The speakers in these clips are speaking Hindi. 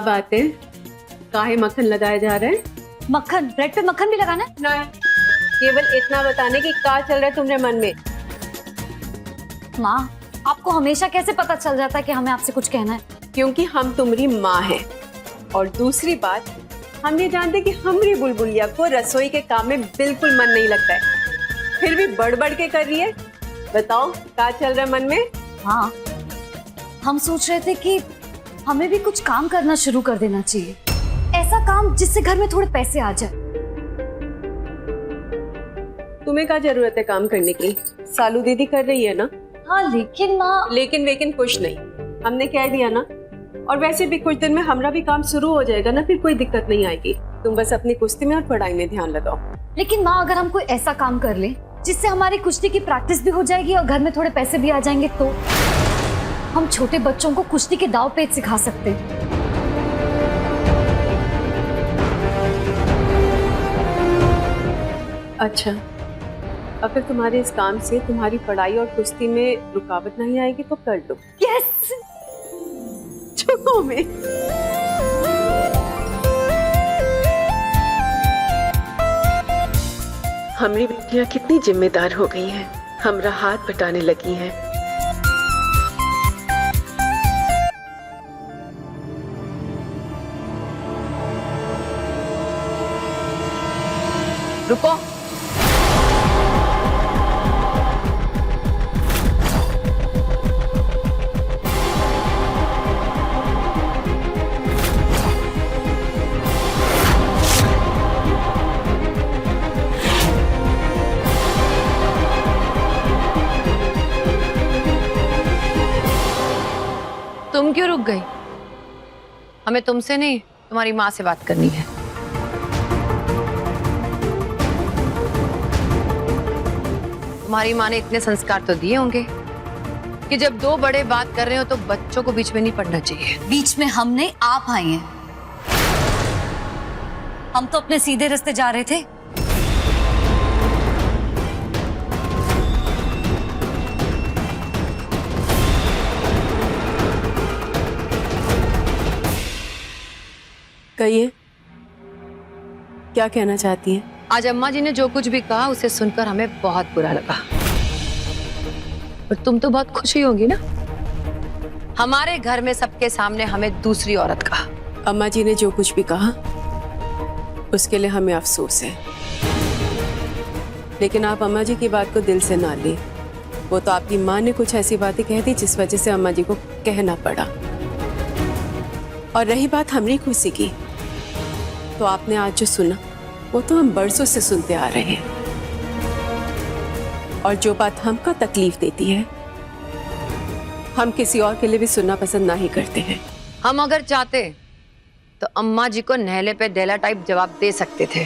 बात है, काहे मक्खन लगाए जा रहे हैं? मक्खन? ब्रेड पे मक्खन भी लगाना है? नहीं, केवल इतना बताने की क्या चल रहा है तुम्हारे मन में। माँ, आपको हमेशा कैसे पता चल जाता है कि हमें आपसे कुछ कहना है? क्योंकि हम तुम्हारी माँ हैं। और दूसरी बात, हम ये जानते कि हमारी बुलबुलिया को रसोई के काम में बिल्कुल मन नहीं लगता है, फिर भी बढ़ बढ़ के कर रही है। बताओ क्या चल रहा है मन में? हाँ, हम सोच रहे थे कि हमें भी कुछ काम करना शुरू कर देना चाहिए, ऐसा काम जिससे घर में थोड़े पैसे आ जाए। तुम्हें क्या जरूरत है काम करने की? सालू दीदी कर रही है ना। हाँ लेकिन माँ। लेकिन कुछ नहीं, हमने कह दिया ना। और वैसे भी कुछ दिन में हमारा भी काम शुरू हो जाएगा ना, फिर कोई दिक्कत नहीं आएगी। तुम बस अपनी कुश्ती में और पढ़ाई में ध्यान लगाओ। लेकिन माँ, अगर हम कोई ऐसा काम कर ले जिससे हमारी कुश्ती की प्रैक्टिस भी हो जाएगी और घर में थोड़े पैसे भी आ जाएंगे, तो हम छोटे बच्चों को कुश्ती के दाव पेच सिखा सकते हैं। अच्छा, अगर तुम्हारे इस काम से तुम्हारी पढ़ाई और कुश्ती में रुकावट नहीं आएगी तो कर दो। यस, छुट्टों में। हमारी बेटियां कितनी जिम्मेदार हो गई हैं, हमरा हाथ बटाने लगी हैं। रुको, तुम क्यों रुक गई? हमें तुमसे नहीं, तुम्हारी माँ से बात करनी है। तुम्हारी माँ ने इतने संस्कार तो दिए होंगे कि जब दो बड़े बात कर रहे हो तो बच्चों को बीच में नहीं पड़ना चाहिए। बीच में हम नहीं, आप आए हैं। हम तो अपने सीधे रास्ते जा रहे थे। कहिए, क्या कहना चाहती हैं? आज अम्मा जी ने जो कुछ भी कहा उसे सुनकर हमें बहुत बुरा लगा, और तुम तो बहुत खुशी होगी ना। हमारे घर में सबके सामने हमें दूसरी औरत कहा। अम्मा जी ने जो कुछ भी कहा उसके लिए हमें अफसोस है, लेकिन आप अम्मा जी की बात को दिल से ना लें। वो तो आपकी माँ ने कुछ ऐसी बातें कह दी जिस वजह से अम्मा जी को कहना पड़ा। और रही बात हमारी खुशी की, तो आपने आज जो सुना वो तो हम बरसों से सुनते आ रहे हैं। और जो बात हमको तकलीफ देती है, हम किसी और के लिए भी सुनना पसंद नहीं करते हैं। हम अगर चाहते तो अम्मा जी को नहले पे डेला टाइप जवाब दे सकते थे,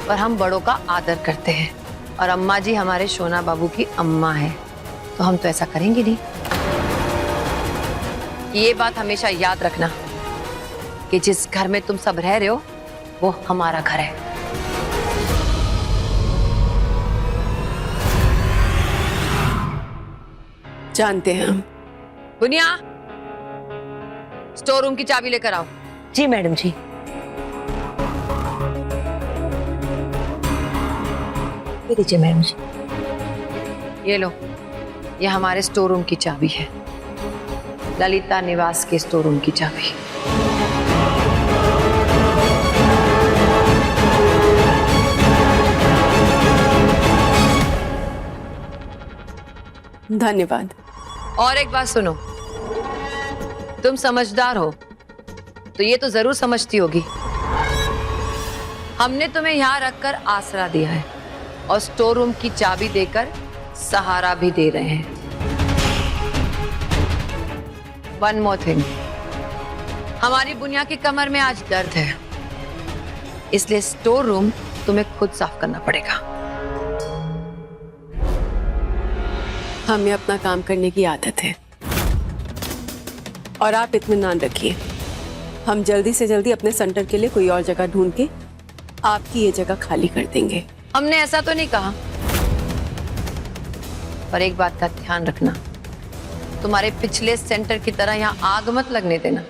पर हम बड़ों का आदर करते हैं, और अम्मा जी हमारे शोना बाबू की अम्मा है, तो हम तो ऐसा करेंगे नहीं। ये बात हमेशा याद रखना कि जिस घर में तुम सब रह रहे हो वो हमारा घर है। जानते हैं हम। दुनिया, स्टोर रूम की चाबी लेकर आओ। जी मैडम जी। ये लीजिए मैडम जी। ये लो, ये हमारे स्टोर रूम की चाबी है, ललिता निवास के स्टोर रूम की चाबी। धन्यवाद। और एक बात सुनो, तुम समझदार हो तो ये तो जरूर समझती होगी, हमने तुम्हें यहां रखकर आसरा दिया है और स्टोर रूम की चाबी देकर सहारा भी दे रहे हैं। वन मोर थिंग, हमारी बुनिया की कमर में आज दर्द है, इसलिए स्टोर रूम तुम्हें खुद साफ करना पड़ेगा। हमें अपना काम करने की आदत है, और आप इत्मीनान रखिए, हम जल्दी से जल्दी अपने सेंटर के लिए कोई और जगह ढूंढ के आपकी ये जगह खाली कर देंगे। हमने ऐसा तो नहीं कहा, पर एक बात का ध्यान रखना, तुम्हारे पिछले सेंटर की तरह यहाँ आग मत लगने देना,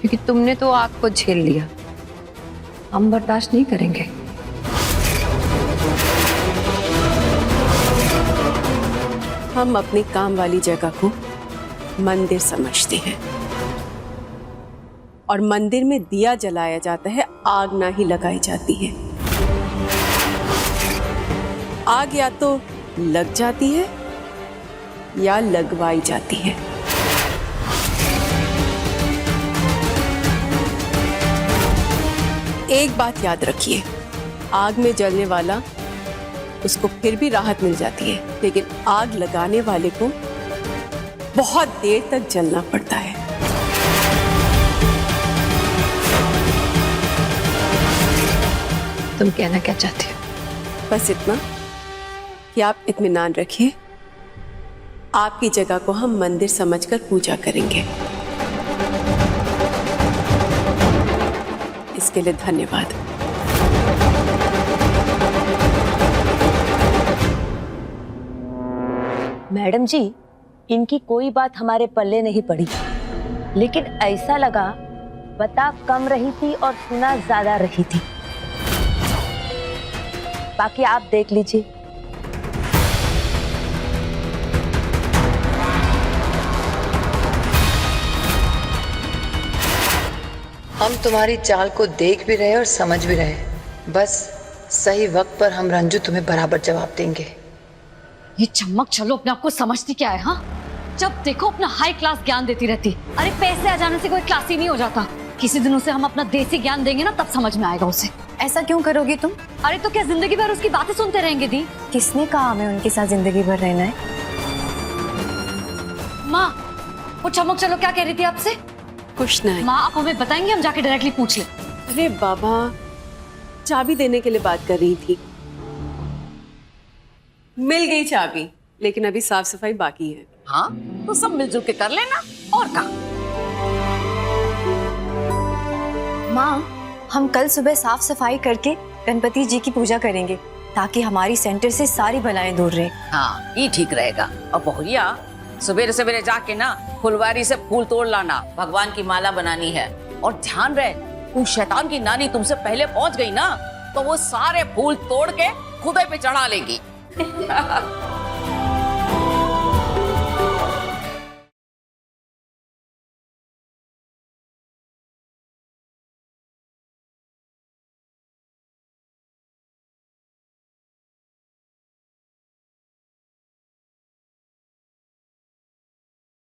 क्योंकि तुमने तो आग को झेल लिया, हम बर्दाश्त नहीं करेंगे। हम अपनी काम वाली जगह को मंदिर समझते हैं और मंदिर में दिया जलाया जाता है, आग ना ही लगाई जाती है। आग या तो लग जाती है या लगवाई जाती है। एक बात याद रखिए, आग में जलने वाला उसको फिर भी राहत मिल जाती है, लेकिन आग लगाने वाले को बहुत देर तक जलना पड़ता है। तुम कहना क्या चाहती हो? बस इतना कि आप इत्मीनान रखिए, आपकी जगह को हम मंदिर समझकर पूजा करेंगे। इसके लिए धन्यवाद। मैडम जी, इनकी कोई बात हमारे पल्ले नहीं पड़ी, लेकिन ऐसा लगा बता कम रही थी और सुना ज्यादा रही थी। बाकी आप देख लीजिए। हम तुम्हारी चाल को देख भी रहे और समझ भी रहे, बस सही वक्त पर हम रंजू तुम्हें बराबर जवाब देंगे। ये चमक चलो अपने आप को समझती क्या है? हाँ, जब देखो अपना हाई क्लास ज्ञान देती रहती। अरे पैसे आ जाने से कोई क्लास ही नहीं हो जाता। किसी दिन उसे हम अपना देसी ज्ञान देंगे ना, तब समझ में आएगा उसे। ऐसा क्यों करोगी तुम? अरे तो क्या जिंदगी भर उसकी बातें सुनते रहेंगे दी? किसने कहा हमें उनके साथ जिंदगी भर रहना है? माँ, वो चमक चलो क्या कह रही थी आपसे? कुछ नहीं। माँ, आप हमें बताएंगे, हम जाके डायरेक्टली पूछ ले। अरे बाबा, चाबी देने के लिए बात कर रही थी। मिल गई चाबी, लेकिन अभी साफ सफाई बाकी है। हाँ, तो सब मिलजुल के कर लेना और क्या। माँ, हम कल सुबह साफ सफाई करके गणपति जी की पूजा करेंगे ताकि हमारी सेंटर से सारी बलाएं दूर रहे। हाँ, ये ठीक रहेगा। और बहुरिया, सवेरे सवेरे जाके ना फुलवारी से फूल तोड़ लाना, भगवान की माला बनानी है। और ध्यान रहे, उस शैतान की नानी तुमसे पहले पहुंच गई ना, तो वो सारे फूल तोड़ के खुदे पे चढ़ा लेगी।